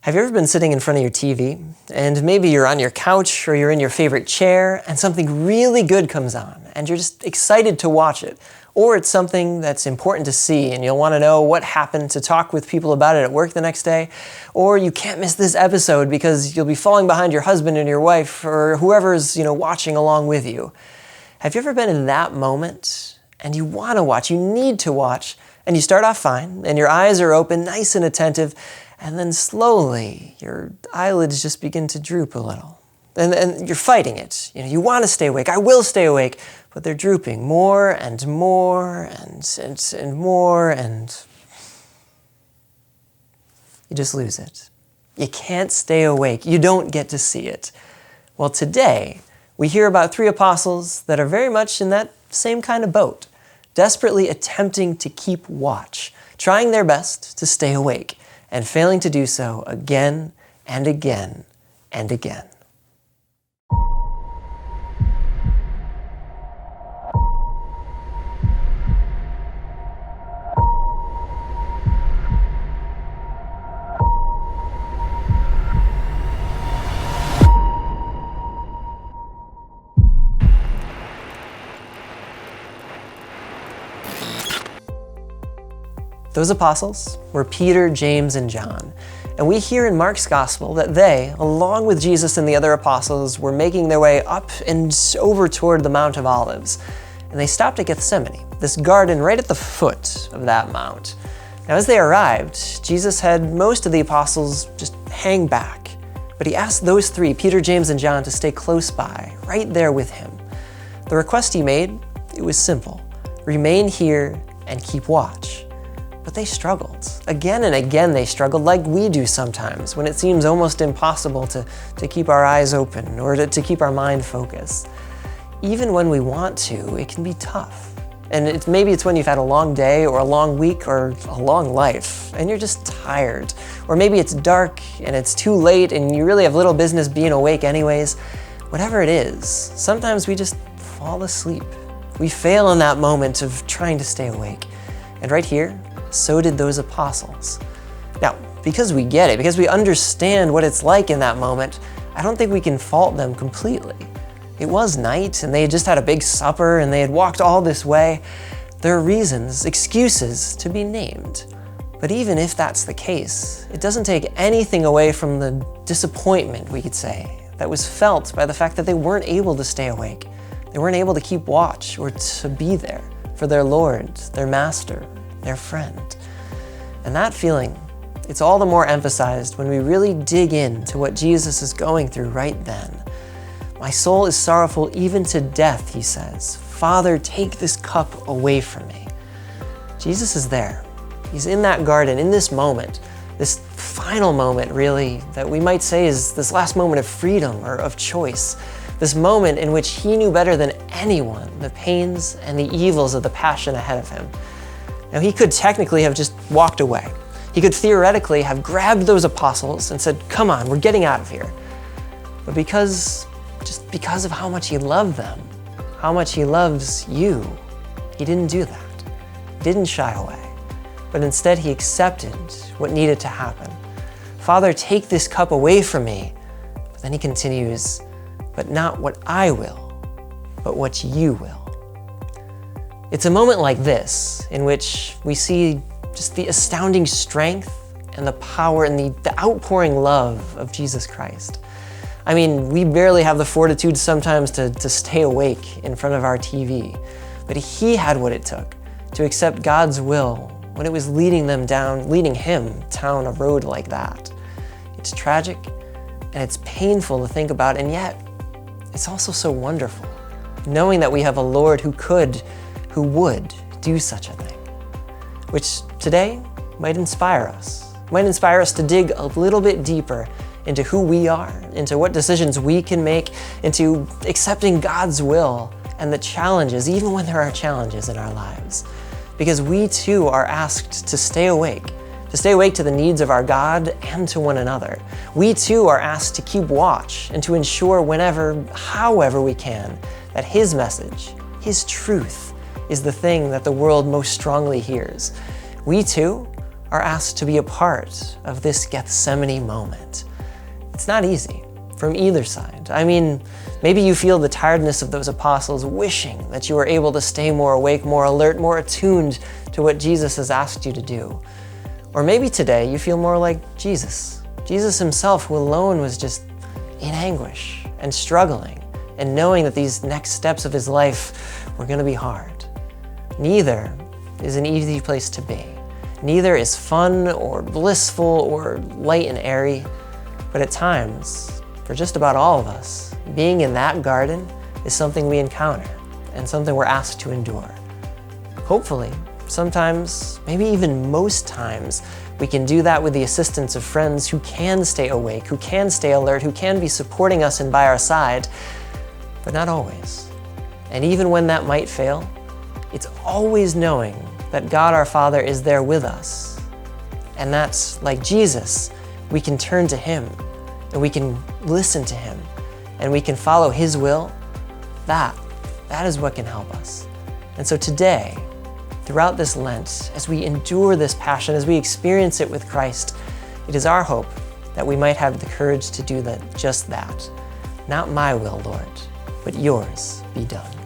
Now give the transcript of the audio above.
Have you ever been sitting in front of your TV, and maybe you're on your couch or you're in your favorite chair, and something really good comes on, and you're just excited to watch it? Or it's something that's important to see, and you'll want to know what happened, to talk with people about it at work the next day. Or you can't miss this episode because you'll be falling behind your husband and your wife, or whoever's watching along with you. Have you ever been in that moment, and you want to watch, you need to watch, and you start off fine, and your eyes are open, nice and attentive, and then slowly, your eyelids just begin to droop a little. And you're fighting it. You want to stay awake. I will stay awake. But they're drooping more and more and more, and you just lose it. You can't stay awake. You don't get to see it. Well, today, we hear about three apostles that are very much in that same kind of boat, desperately attempting to keep watch, trying their best to stay awake, and failing to do so again and again and again. Those apostles were Peter, James, and John. And we hear in Mark's gospel that they, along with Jesus and the other apostles, were making their way up and over toward the Mount of Olives. And they stopped at Gethsemane, this garden right at the foot of that mount. Now, as they arrived, Jesus had most of the apostles just hang back. But he asked those three, Peter, James, and John, to stay close by, right there with him. The request he made, it was simple. Remain here and keep watch. But they struggled. Again and again they struggled, like we do sometimes, when it seems almost impossible to keep our eyes open or to keep our mind focused. Even when we want to, it can be tough. And maybe it's when you've had a long day or a long week or a long life, and you're just tired. Or maybe it's dark and it's too late and you really have little business being awake anyways. Whatever it is, sometimes we just fall asleep. We fail in that moment of trying to stay awake. And right here, so did those apostles. Now, because we get it, because we understand what it's like in that moment, I don't think we can fault them completely. It was night, and they had just had a big supper, and they had walked all this way. There are reasons, excuses to be named. But even if that's the case, it doesn't take anything away from the disappointment, we could say, that was felt by the fact that they weren't able to stay awake. They weren't able to keep watch or to be there for their Lord, their Master, their friend. And that feeling, it's all the more emphasized when we really dig into what Jesus is going through right then. My soul is sorrowful even to death, he says. Father, take this cup away from me. Jesus is there. He's in that garden, in this moment, this final moment, really, that we might say is this last moment of freedom or of choice. This moment in which he knew better than anyone the pains and the evils of the passion ahead of him. Now, he could technically have just walked away. He could theoretically have grabbed those apostles and said, come on, we're getting out of here. But because of how much he loved them, how much he loves you, he didn't do that. He didn't shy away. But instead, he accepted what needed to happen. Father, take this cup away from me. But then he continues, but not what I will, but what you will. It's a moment like this in which we see just the astounding strength and the power and the outpouring love of Jesus Christ. I mean, we barely have the fortitude sometimes to stay awake in front of our TV, but he had what it took to accept God's will when it was leading him down a road like that. It's tragic and it's painful to think about, and yet it's also so wonderful, knowing that we have a Lord who would do such a thing, which today might inspire us to dig a little bit deeper into who we are, into what decisions we can make, into accepting God's will and the challenges, even when there are challenges in our lives. Because we too are asked to stay awake to the needs of our God and to one another. We too are asked to keep watch and to ensure however we can, that his message, his truth, is the thing that the world most strongly hears. We too are asked to be a part of this Gethsemane moment. It's not easy from either side. I mean, maybe you feel the tiredness of those apostles, wishing that you were able to stay more awake, more alert, more attuned to what Jesus has asked you to do. Or maybe today you feel more like Jesus. Jesus himself, who alone was just in anguish and struggling and knowing that these next steps of his life were going to be hard. Neither is an easy place to be. Neither is fun or blissful or light and airy. But at times, for just about all of us, being in that garden is something we encounter and something we're asked to endure. Hopefully, sometimes, maybe even most times, we can do that with the assistance of friends who can stay awake, who can stay alert, who can be supporting us and by our side, but not always. And even when that might fail, it's always knowing that God our Father is there with us. And that's like Jesus, we can turn to him and we can listen to him and we can follow his will. That is what can help us. And so today, throughout this Lent, as we endure this passion, as we experience it with Christ, it is our hope that we might have the courage to do just that. Not my will, Lord, but yours be done.